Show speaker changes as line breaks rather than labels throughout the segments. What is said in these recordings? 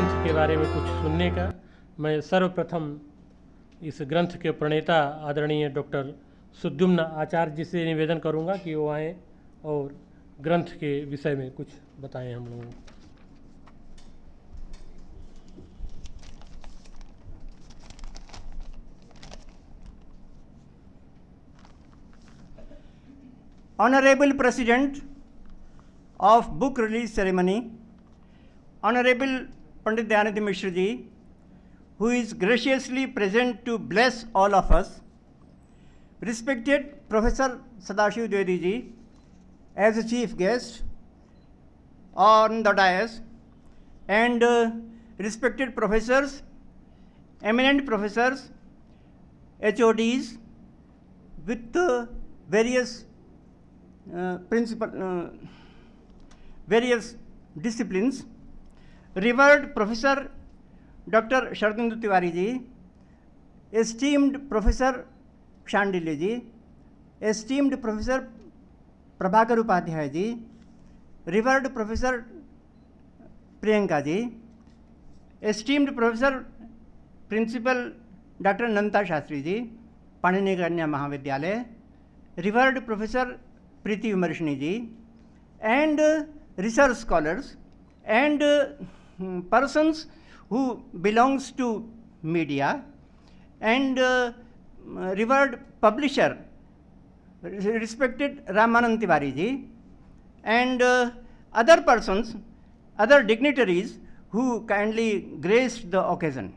ग्रंथ के बारे में कुछ सुनने का। मैं सर्वप्रथम इस ग्रंथ के प्रणेता आदरणीय डॉक्टर सुद्युम्न आचार्य जी से निवेदन करूंगा कि वो आएँ और ग्रंथ के विषय में कुछ बताएं हम लोगों को।
Honorable President of Book Release Ceremony, Honorable Pandit Dayanand Mishra ji, who is graciously present to bless all of us, respected Professor Sadashiv Dwivedi ji, as a chief guest on the dais, and respected professors, eminent professors, HODs with various various disciplines, revered Professor Dr. Sharadindu Tiwari ji, esteemed Professor Shandilya ji, esteemed Professor Prabhakar Upadhyay ji, revered Professor Priyanka ji, esteemed Professor Principal Dr. Nanta Shastri ji, Panini Kanya Mahavidyalaya, revered Professor Preeti Vimarshini ji, and research scholars and persons who belongs to media, and revered publisher respected Ramanand Tiwari ji, and other persons, other dignitaries who kindly graced the occasion.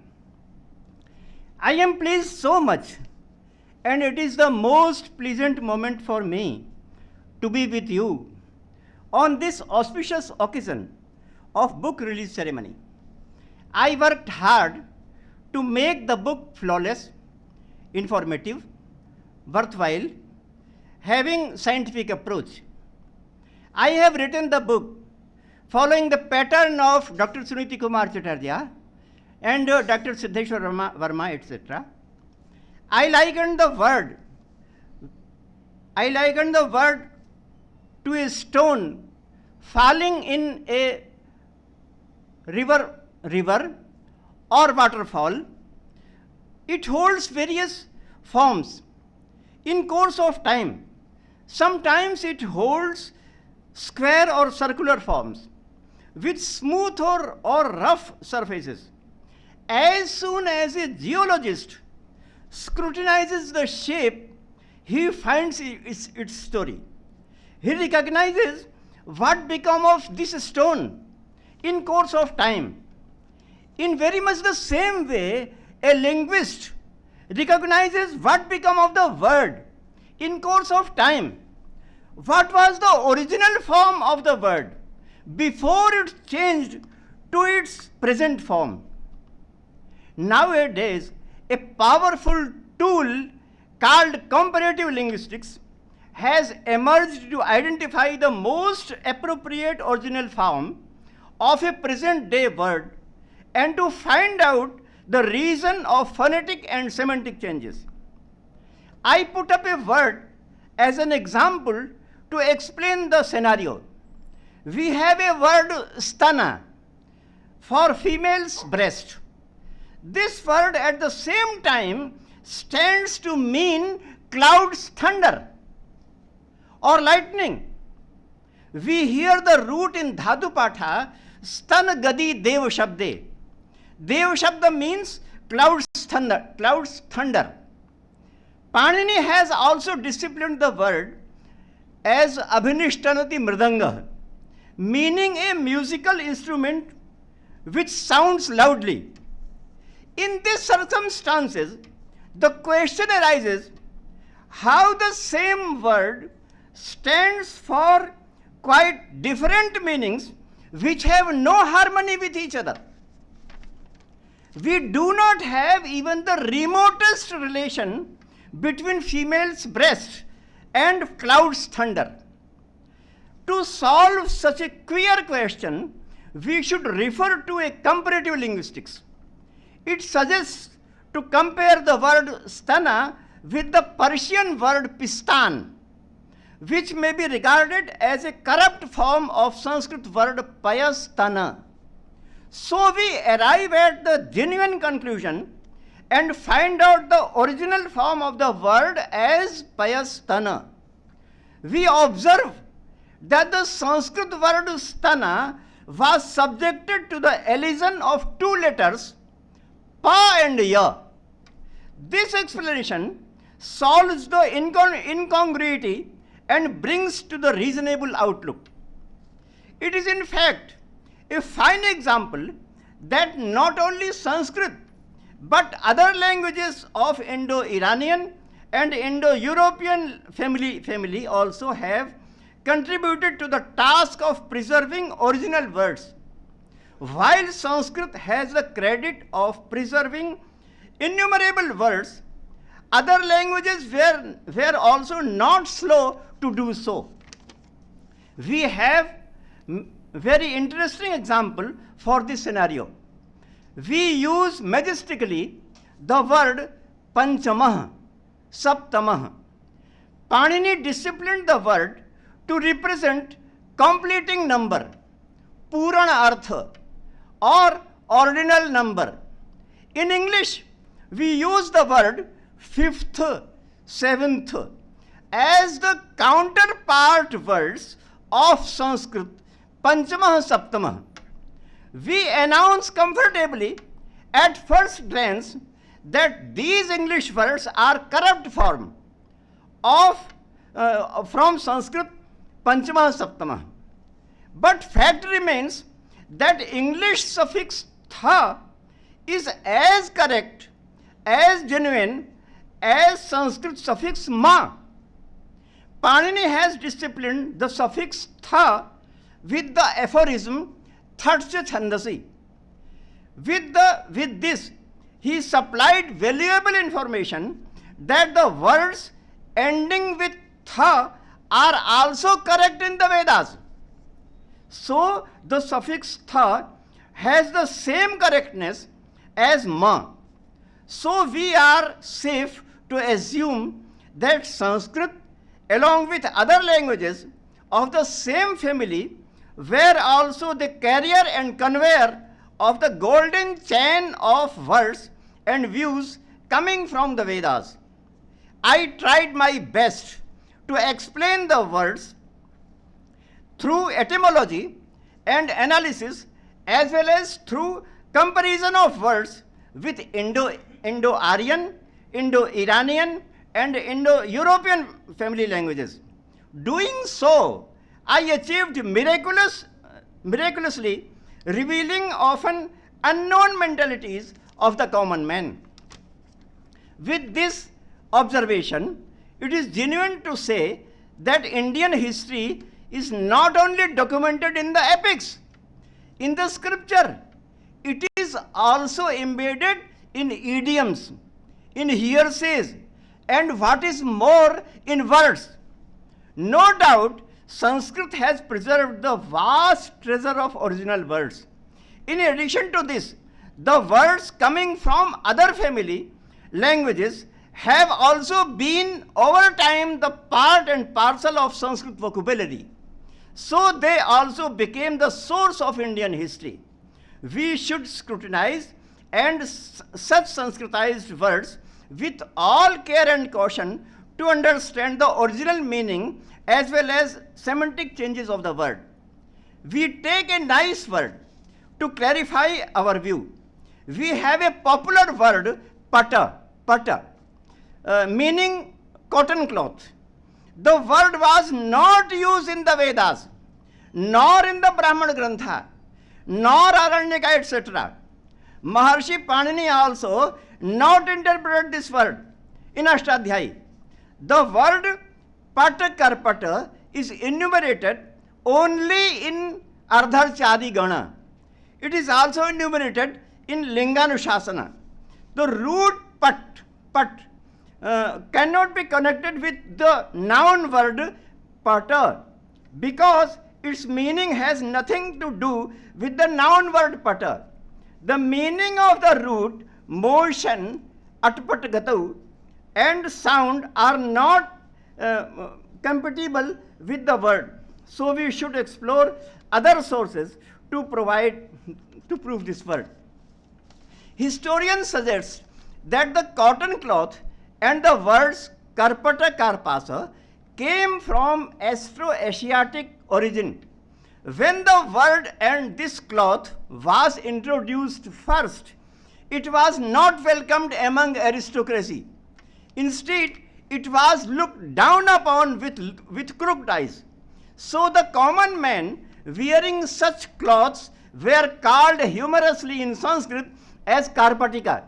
I am pleased so much, and it is the most pleasant moment for me to be with you on this auspicious occasion of book release ceremony. I worked hard to make the book flawless, informative, worthwhile, having scientific approach. I have written the book following the pattern of Dr. Suniti Kumar Chatterjee and Dr. Siddheshwar Verma, etc. I likened the word to a stone falling in a river or waterfall. It holds various forms in course of time. Sometimes it holds square or circular forms with smooth or rough surfaces. As soon as a geologist scrutinizes the shape, he finds its story. He recognizes what become of this stone in course of time. In very much the same way, a linguist recognizes what become of the word in course of time. What was the original form of the word before it changed to its present form? Nowadays, a powerful tool called comparative linguistics has emerged to identify the most appropriate original form of a present day word and to find out the reason of phonetic and semantic changes. I put up a word as an example to explain the scenario. We have a word stana for female's breast. This word at the same time stands to mean clouds, thunder, or lightning. We hear the root in Dhatu Patha, Stan Gadi Dev Shabde. Dev Shabda means clouds, thunder. Panini has also disciplined the word as Abhinishtanati Mridanga, meaning a musical instrument which sounds loudly. In these circumstances, the question arises how the same word stands for quite different meanings which have no harmony with each other. We do not have even the remotest relation between female's breast and clouds, thunder. To solve such a queer question, we should refer to a comparative linguistics. It suggests to compare the word stana with the Persian word pistan, which may be regarded as a corrupt form of Sanskrit word payastana. So we arrive at the genuine conclusion and find out the original form of the word as payastana. We observe that the Sanskrit word stana was subjected to the elision of two letters, pa and ya. This explanation solves the incongruity and brings to the reasonable outlook. It is in fact a fine example that not only Sanskrit but other languages of Indo-Iranian and Indo-European family also have contributed to the task of preserving original words. While Sanskrit has the credit of preserving innumerable words, other languages were also not slow to do so. We have very interesting example for this scenario. We use majestically the word panchamah, saptamah. Panini disciplined the word to represent completing number, purana artha, or ordinal number. In English, we use the word fifth, seventh as the counterpart words of Sanskrit panchamah, saptamah. We announce comfortably at first glance that these English words are corrupt form of from Sanskrit panchamah, saptamah. But fact remains that English suffix tha is as correct, as genuine as Sanskrit suffix ma. Panini has disciplined the suffix tha with the aphorism Thatcha Chandasi. With this, he supplied valuable information that the words ending with tha are also correct in the Vedas. So, the suffix tha has the same correctness as ma. So, we are safe to assume that Sanskrit, along with other languages of the same family, were also the carrier and conveyor of the golden chain of words and views coming from the Vedas. I tried my best to explain the words through etymology and analysis, as well as through comparison of words with Indo-Aryan, Indo-Iranian, and Indo-European family languages. Doing so, I achieved miraculously revealing often unknown mentalities of the common man. With this observation, it is genuine to say that Indian history is not only documented in the epics, in the scripture, it is also embedded in idioms, in hearsays, and what is more, in words. No doubt, Sanskrit has preserved the vast treasure of original words. In addition to this, the words coming from other family languages have also been over time the part and parcel of Sanskrit vocabulary. So they also became the source of Indian history. We should scrutinize and such Sanskritized words with all care and caution to understand the original meaning as well as semantic changes of the word. We take a nice word to clarify our view. We have a popular word, pata, meaning cotton cloth. The word was not used in the Vedas, nor in the Brahmana Grantha, nor Aranyaka, etc. Maharshi Panini also not interpreted this word in Ashtadhyayi. The word pata karpata is enumerated only in Ardharchadi Gana. It is also enumerated in Linganushasana. The root pat cannot be connected with the noun word pata because its meaning has nothing to do with the noun word pata. The meaning of the root, motion, atpat gatau, and sound are not compatible with the word. So we should explore other sources to provide to prove this word. Historians suggest that the cotton cloth and the words Karpata Karpasa came from Austro-Asiatic origin. When the word and this cloth was introduced first, it was not welcomed among aristocracy. Instead, it was looked down upon with crooked eyes. So the common man wearing such clothes were called humorously in Sanskrit as Karpatika,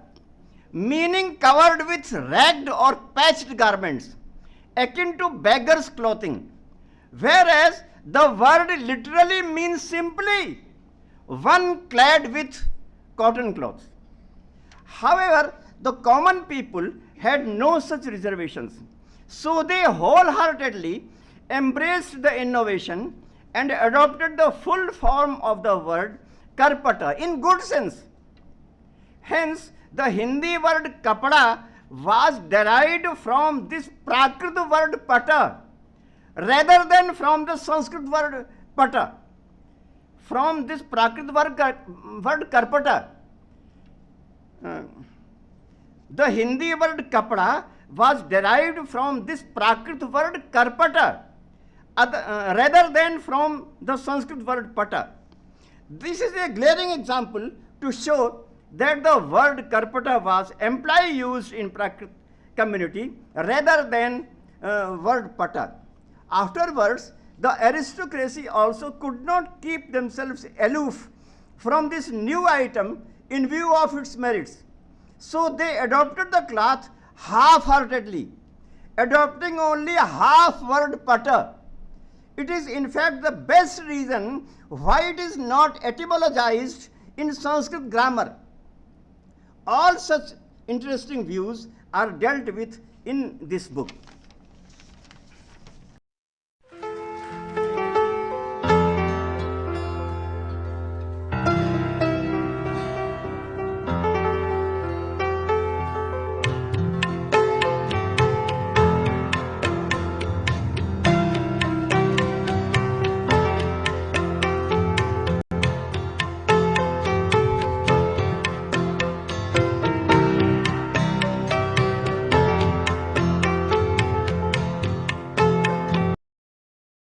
meaning covered with ragged or patched garments, akin to beggar's clothing, whereas the word literally means simply one clad with cotton cloth. However, the common people had no such reservations, so they wholeheartedly embraced the innovation and adopted the full form of the word Karpata in good sense. Hence, the Hindi word Kapada was derived from this Prakrit word Pata rather than from the Sanskrit word Pata. From this Prakrit word Karpata, the Hindi word Kapada was derived from this Prakrit word Karpata rather than from the Sanskrit word Pata. This is a glaring example to show that the word Karpata was employed used in Prakrit community rather than word Pata. Afterwards, the aristocracy also could not keep themselves aloof from this new item in view of its merits. So they adopted the cloth half-heartedly, adopting only half word Pata. It is in fact the best reason why it is not etymologized in Sanskrit grammar. All such interesting views are dealt with in this book.